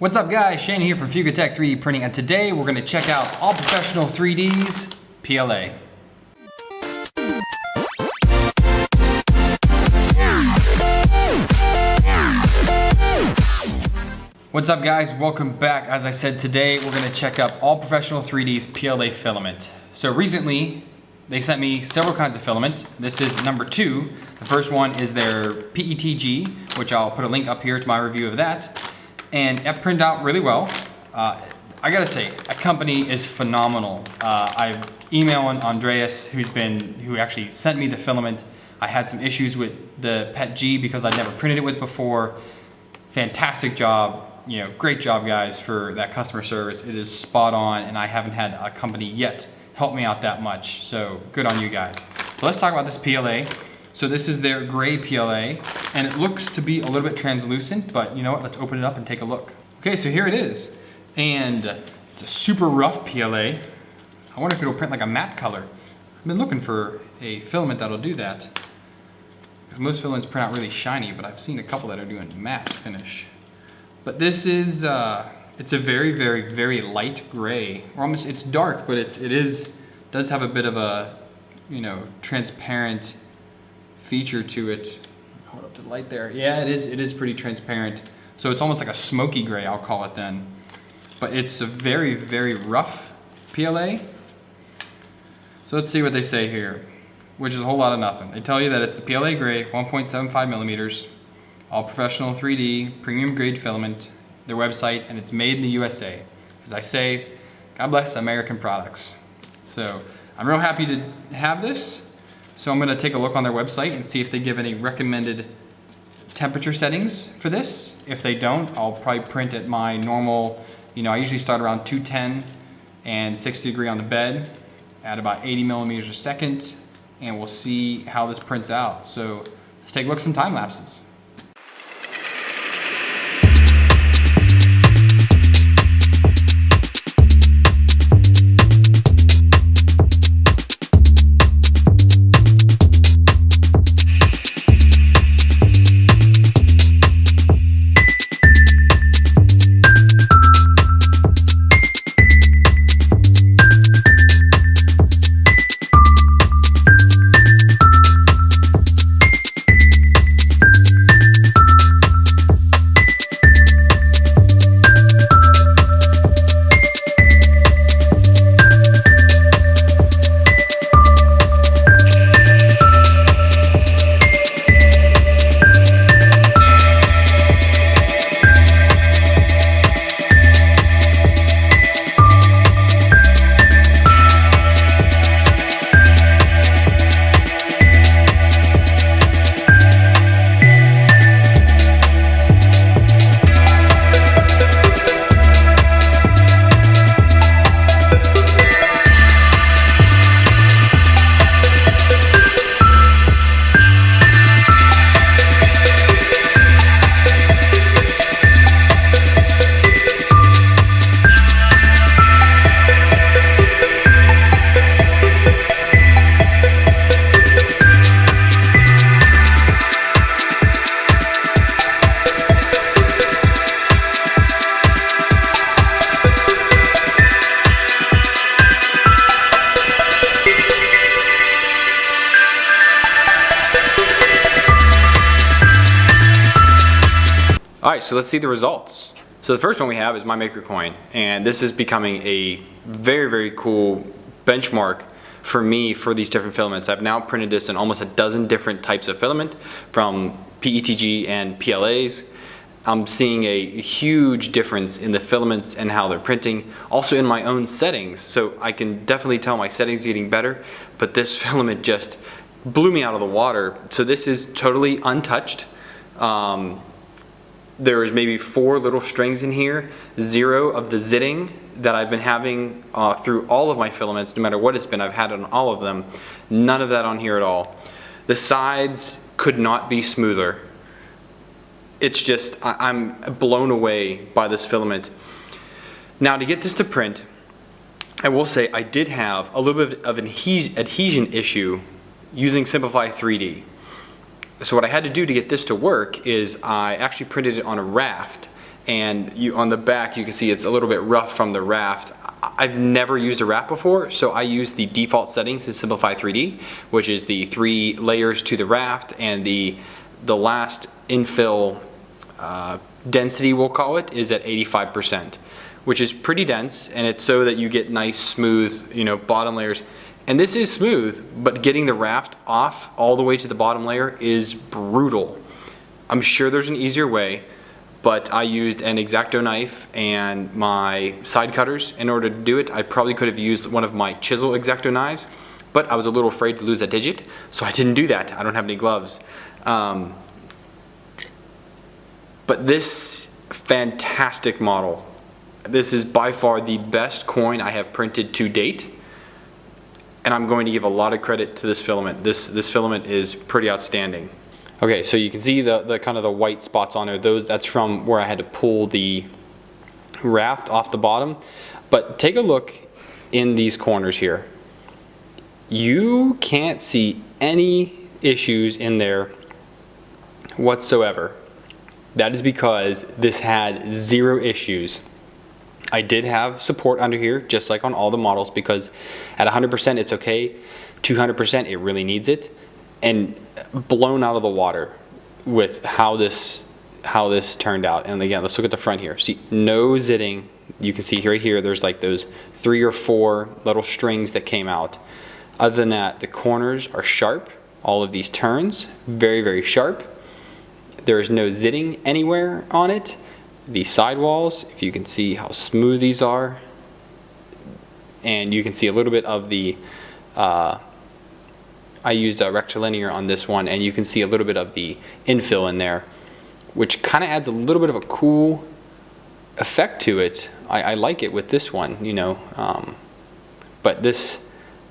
What's up guys, Shane here from Fugatech 3D Printing, and today we're going to check out All Professional 3D's PLA. What's up guys, welcome back. As I said, today we're going to check out All Professional 3D's PLA Filament. So recently they sent me several kinds of filament. This is number 2. The first one is their PETG, which I'll put a link up here to my review of that. And it printed out really well. I gotta say, a company is phenomenal. I've emailed Andreas, who actually sent me the filament. I had some issues with the PETG because I'd never printed it with before. Fantastic job, great job guys for that customer service. It is spot on, and I haven't had a company yet help me out that much. So good on you guys. So let's talk about this PLA. So this is their gray PLA, and it looks to be a little bit translucent, but you know what, let's open it up and take a look. Okay, so here it is. And it's a super rough PLA. I wonder if it'll print like a matte color. I've been looking for a filament that'll do that. Because most filaments print out really shiny, but I've seen a couple that are doing matte finish. But this is, it's a very, very, very light gray. Or almost, it's dark, but it does have a bit of a, transparent feature to it. Hold up to the light there. Yeah, it is pretty transparent. So it's almost like a smoky gray, I'll call it then. But it's a very, very rough PLA. So let's see what they say here, which is a whole lot of nothing. They tell you that it's the PLA Gray, 1.75 millimeters, All Professional 3D, premium grade filament, their website, and it's made in the USA. As I say, God bless American products. So I'm real happy to have this. So I'm gonna take a look on their website and see if they give any recommended temperature settings for this. If they don't, I'll probably print at my normal, I usually start around 210 and 60 degree on the bed at about 80 millimeters a second, and we'll see how this prints out. So let's take a look at some time lapses. Alright, so let's see the results. So the first one we have is my maker coin, and this is becoming a very, very cool benchmark for me for these different filaments. I've now printed this in almost a dozen different types of filament from PETG and PLAs. I'm seeing a huge difference in the filaments and how they're printing, also in my own settings. So I can definitely tell my settings are getting better, but this filament just blew me out of the water. So this is totally untouched. There is maybe 4 little strings in here, 0 of the zitting that I've been having through all of my filaments, no matter what it's been. I've had it on all of them. None of that on here at all. The sides could not be smoother. It's just, I'm blown away by this filament. Now to get this to print, I will say I did have a little bit of an adhesion issue using Simplify 3D. So what I had to do to get this to work is I actually printed it on a raft, and on the back you can see it's a little bit rough from the raft. I've never used a raft before, so I use the default settings in Simplify 3D, which is the 3 layers to the raft, and the last infill density, we'll call it, is at 85%, which is pretty dense, and it's so that you get nice smooth, you know, bottom layers. And this is smooth, but getting the raft off all the way to the bottom layer is brutal. I'm sure there's an easier way, but I used an X-Acto knife and my side cutters in order to do it. I probably could have used one of my chisel X-Acto knives, but I was a little afraid to lose a digit, so I didn't do that. I don't have any gloves. But this fantastic model, this is by far the best coin I have printed to date, and I'm going to give a lot of credit to this filament. This filament is pretty outstanding. Okay, so you can see the kind of the white spots on there. That's from where I had to pull the raft off the bottom. But take a look in these corners here. You can't see any issues in there whatsoever. That is because this had 0 issues. I did have support under here, just like on all the models, because at 100% it's okay, 200% it really needs it, and blown out of the water with how this turned out. And again, let's look at the front here. See, no zitting. You can see right here, there's like those 3 or 4 little strings that came out. Other than that, the corners are sharp. All of these turns, very, very sharp. There is no zitting anywhere on it. The sidewalls, if you can see how smooth these are, and you can see a little bit of the I used a rectilinear on this one, and you can see a little bit of the infill in there, which kind of adds a little bit of a cool effect to it. I like it with this one, you know, but this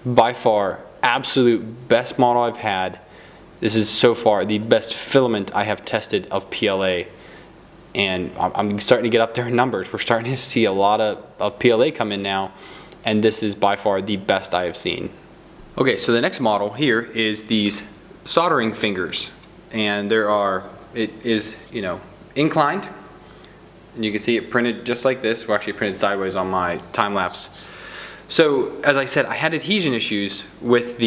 by far absolute best model I've had. This is so far the best filament I have tested of PLA, and I'm starting to get up there in numbers. We're starting to see a lot of PLA come in now, and this is by far the best I have seen. Okay, so the next model here is these soldering fingers, and it is, you know, inclined, and you can see it printed just like this. Well, actually printed sideways on my time lapse. So as I said, I had adhesion issues with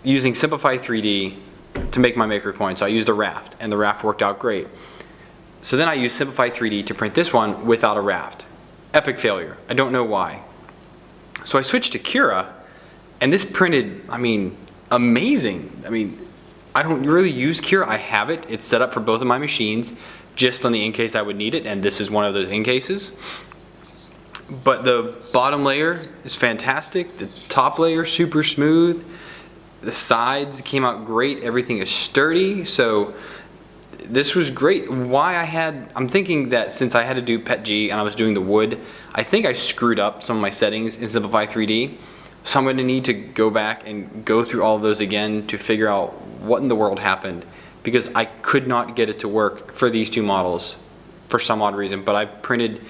using Simplify 3D to make my maker coin. So I used a raft, and the raft worked out great. So then I used Simplify 3D to print this one without a raft. Epic failure. I don't know why. So I switched to Cura, and this printed, I mean, amazing. I mean, I don't really use Cura. I have it. It's set up for both of my machines, just on the in case I would need it, and this is one of those in cases. But the bottom layer is fantastic. The top layer, super smooth. The sides came out great. Everything is sturdy. So this was great. I'm thinking that since I had to do PETG and I was doing the wood, I think I screwed up some of my settings in Simplify 3D. So I'm going to need to go back and go through all of those again to figure out what in the world happened, because I could not get it to work for these two models for some odd reason. But I printed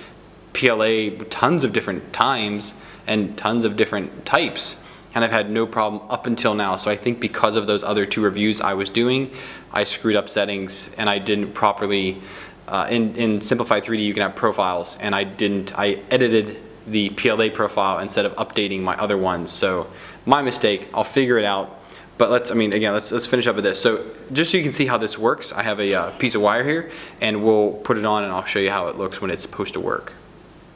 PLA tons of different times and tons of different types, and I've had no problem up until now. So I think because of those other 2 reviews I was doing, I screwed up settings, and I didn't properly in Simplify 3D you can have profiles, and I edited the PLA profile instead of updating my other ones. So my mistake. I'll figure it out. But let's finish up with this. So just so you can see how this works, I have a piece of wire here, and we'll put it on and I'll show you how it looks when it's supposed to work.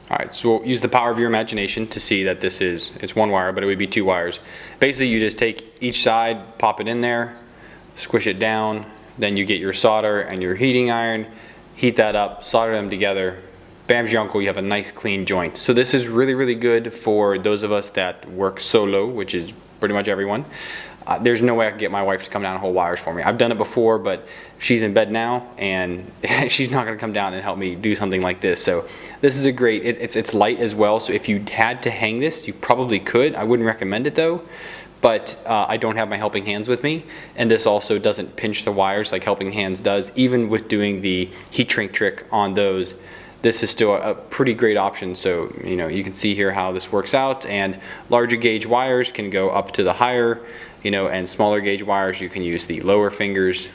Alright, so we'll use the power of your imagination to see that it's 1 wire, but it would be 2 wires. Basically, you just take each side, pop it in there, squish it down, then you get your solder and your heating iron, heat that up, solder them together. Bam's your uncle, you have a nice clean joint. So this is really, really good for those of us that work solo, which is pretty much everyone. There's no way I can get my wife to come down and hold wires for me. I've done it before, but she's in bed now, and she's not going to come down and help me do something like this. So this is a great, it's light as well, so if you had to hang this, you probably could. I wouldn't recommend it though, but I don't have my helping hands with me, and this also doesn't pinch the wires like helping hands does. Even with doing the heat shrink trick on those, this is still a pretty great option. So you can see here how this works out, and larger gauge wires can go up to the higher, and smaller gauge wires you can use the lower fingers.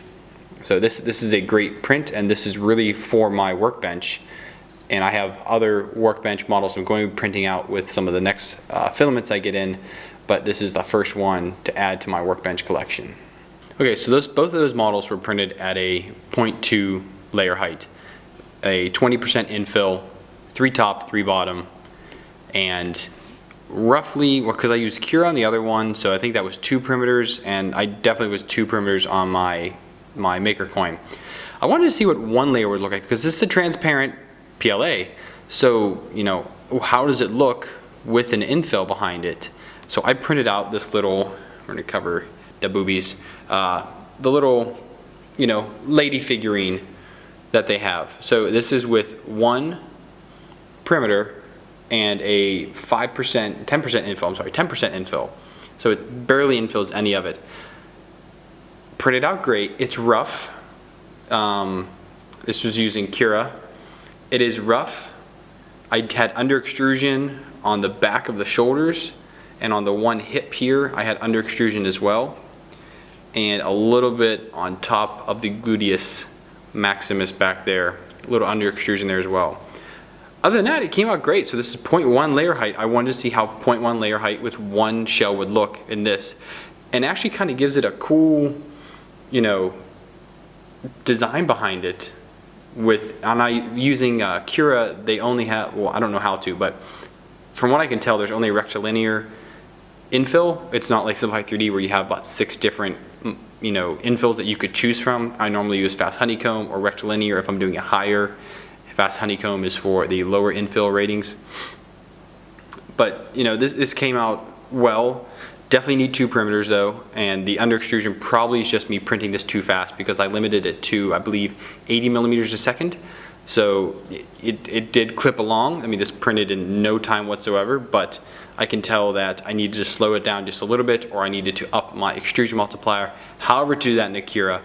So this is a great print, and this is really for my workbench. and I have other workbench models I'm going to be printing out with some of the next filaments I get in, but this is the first one to add to my workbench collection. Okay, so both of those models were printed at a 0.2 layer height, a 20% infill, 3 top, 3 bottom, and roughly, well, because I used Cura on the other one, so I think that was 2 perimeters, and I definitely was 2 perimeters on my maker coin. I wanted to see what 1 layer would look like, because this is a transparent PLA, so you know, how does it look with an infill behind it? So I printed out this little, we're going to cover the boobies, the little, you know, lady figurine that they have. So this is with 1 perimeter and a 10% infill, I'm sorry, 10% infill. So it barely infills any of it. Printed out great. It's rough. This was using Cura. It is rough. I had under extrusion on the back of the shoulders, and on the one hip here I had under extrusion as well, and a little bit on top of the gluteus maximus back there, a little under extrusion there as well. Other than that, it came out great. So this is 0.1 layer height. I wanted to see how 0.1 layer height with 1 shell would look in this, and actually kind of gives it a cool, you know, design behind it. Using Cura, they only have, well, I don't know how to, but from what I can tell, there's only a rectilinear infill. It's not like Simplify 3D where you have about 6 different, you know, infills that you could choose from. I normally use fast honeycomb or rectilinear if I'm doing it higher. Fast honeycomb is for the lower infill ratings. But you know, this came out well. Definitely need 2 perimeters though, and the under extrusion probably is just me printing this too fast because I limited it to, I believe, 80 millimeters a second. So it did clip along. I mean, this printed in no time whatsoever, but I can tell that I needed to slow it down just a little bit, or I needed to up my extrusion multiplier. However, to do that in the Cura.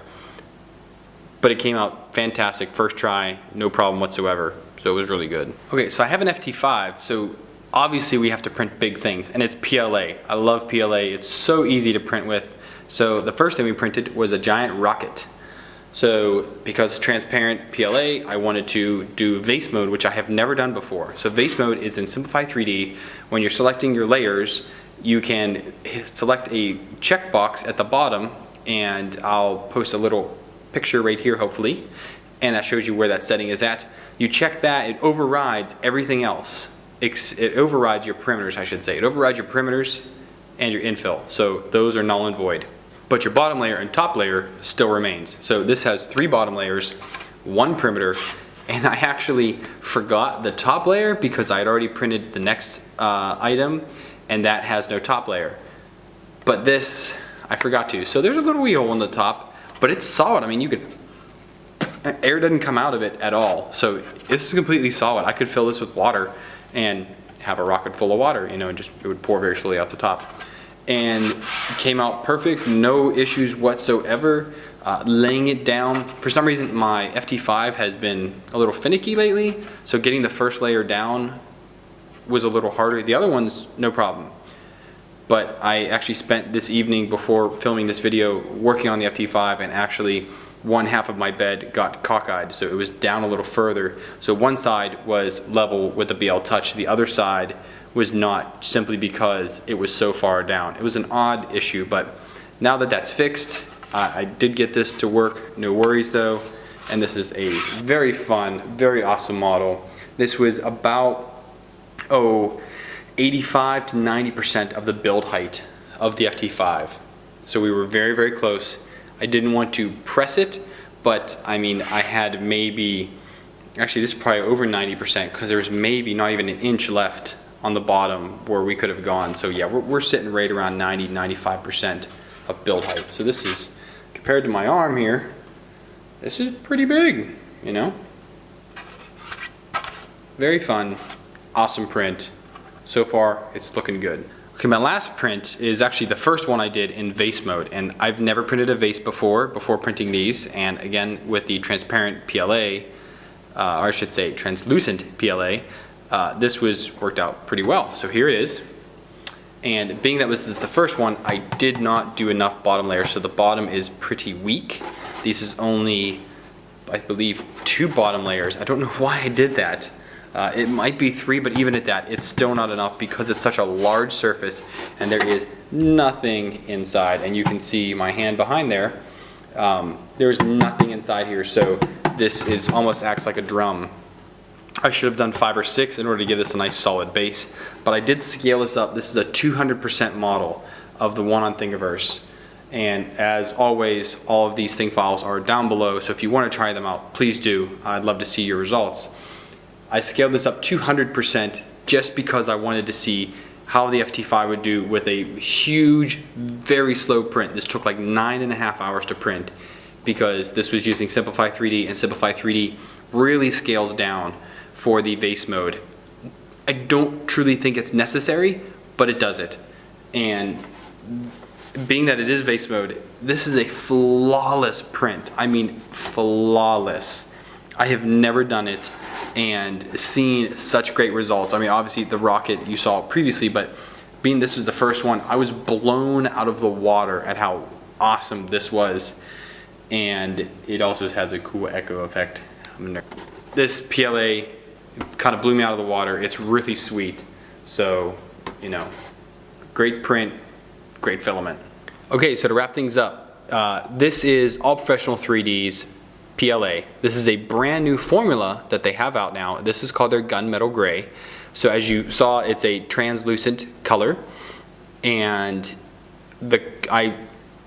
But it came out fantastic, first try, no problem whatsoever, so it was really good. Okay, so I have an FT5, so obviously we have to print big things, and it's PLA. I love PLA, it's so easy to print with. So the first thing we printed was a giant rocket. So because it's transparent PLA, I wanted to do vase mode, which I have never done before. So vase mode is in Simplify 3D. When you're selecting your layers, you can select a checkbox at the bottom, and I'll post a little picture right here hopefully, and that shows you where that setting is at. You check that, it overrides everything else. It overrides your perimeters, I should say. It overrides your perimeters and your infill, so those are null and void. But your bottom layer and top layer still remains. So this has 3 bottom layers, 1 perimeter, and I actually forgot the top layer because I had already printed the next item, and that has no top layer. But this, I forgot to. So there's a little wee hole in the top, but it's solid. I mean, you could, air doesn't come out of it at all. So this is completely solid. I could fill this with water and have a rocket full of water, you know, and just, it would pour very slowly out the top. And it came out perfect, no issues whatsoever. Laying it down, for some reason my FT5 has been a little finicky lately, so getting the first layer down was a little harder. The other one's no problem. But I actually spent this evening before filming this video working on the FT5, and actually one half of my bed got cockeyed, so it was down a little further. So one side was level with the BL Touch, the other side was not, simply because it was so far down. It was an odd issue, but now that that's fixed, I did get this to work, no worries though. And this is a very fun, very awesome model. This was about, 85 to 90% of the build height of the FT5. So we were very, very close. I didn't want to press it, but I mean, I had maybe, actually this is probably over 90% because there was maybe not even an inch left on the bottom where we could have gone. So yeah, we're sitting right around 90, 95% of build height. So this is, compared to my arm here, this is pretty big, you know? Very fun, awesome print. So far, it's looking good. Okay, my last print is actually the first one I did in vase mode, and I've never printed a vase before printing these, and again, with the transparent PLA, or I should say translucent PLA, this worked out pretty well. So here it is, and being that this is the first one, I did not do enough bottom layer, so the bottom is pretty weak. This is only, I believe, 2 bottom layers. I don't know why I did that. It might be 3, but even at that, it's still not enough because it's such a large surface and there is nothing inside. And you can see my hand behind there. There's nothing inside here, so this is almost acts like a drum. I should have done 5 or 6 in order to give this a nice solid base, but I did scale this up. This is a 200% model of the one on Thingiverse. And as always, all of these thing files are down below, so if you want to try them out, please do. I'd love to see your results. I scaled this up 200% just because I wanted to see how the FT5 would do with a huge, very slow print. This took like 9.5 hours to print because this was using Simplify 3D, and Simplify 3D really scales down for the vase mode. I don't truly think it's necessary, but it does it. And being that it is vase mode, this is a flawless print. I mean, flawless. I have never done it and seen such great results. I mean, obviously the Rocket you saw previously, but being this was the first one, I was blown out of the water at how awesome this was. And it also has a cool echo effect. This PLA kind of blew me out of the water. It's really sweet. So, you know, great print, great filament. Okay, so to wrap things up, this is All Professional 3D's PLA. This is a brand new formula that they have out now. This is called their Gunmetal Gray. So as you saw, it's a translucent color, and I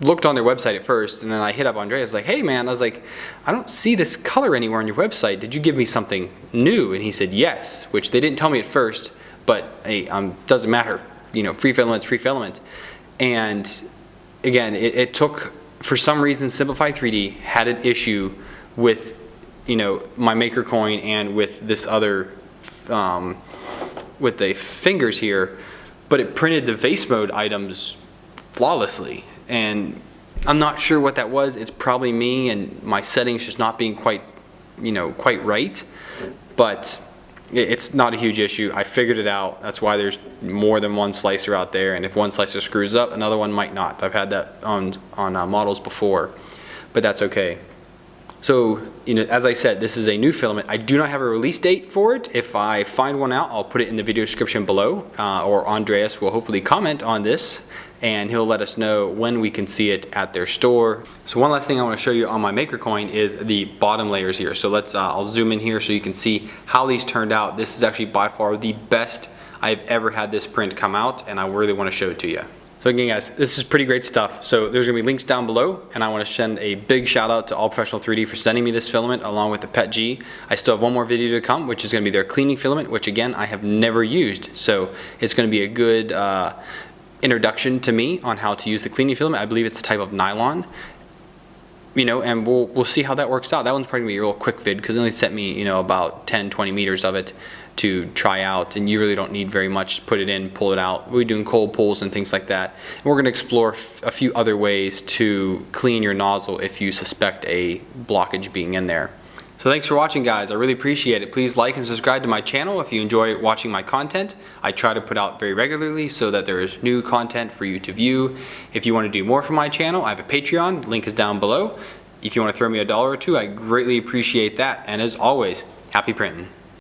looked on their website at first, and then I hit up Andre. I was like, hey man, I was like, I don't see this color anywhere on your website. Did you give me something new? And he said yes, which they didn't tell me at first, but hey, doesn't matter. You know, free filament's free filament. And again, it took, for some reason, Simplify 3D had an issue with, you know, my maker coin and with this other, with the fingers here, but it printed the vase mode items flawlessly. And I'm not sure what that was. It's probably me and my settings just not being quite, you know, quite right. But it's not a huge issue. I figured it out. That's why there's more than one slicer out there. And if one slicer screws up, another one might not. I've had that on models before, but that's okay. So, you know, as I said, this is a new filament. I do not have a release date for it. If I find one out, I'll put it in the video description below, or Andreas will hopefully comment on this, and he'll let us know when we can see it at their store. So one last thing I want to show you on my maker coin is the bottom layers here. So let's, I'll zoom in here so you can see how these turned out. This is actually by far the best I've ever had this print come out, and I really want to show it to you. So again guys, this is pretty great stuff. So there's going to be links down below, and I want to send a big shout out to All Professional 3D for sending me this filament along with the PET G. I still have one more video to come, which is going to be their cleaning filament, which again I have never used. So it's going to be a good introduction to me on how to use the cleaning filament. I believe it's a type of nylon, you know, and we'll see how that works out. That one's probably going to be a real quick vid because it only sent me, you know, about 10-20 meters of it to try out, and you really don't need very much to put it in, pull it out. We're doing cold pulls and things like that. And we're going to explore a few other ways to clean your nozzle if you suspect a blockage being in there. So thanks for watching guys, I really appreciate it. Please like and subscribe to my channel if you enjoy watching my content. I try to put out very regularly so that there is new content for you to view. If you want to do more for my channel, I have a Patreon, link is down below. If you want to throw me $1 or $2, I greatly appreciate that. And as always, happy printing.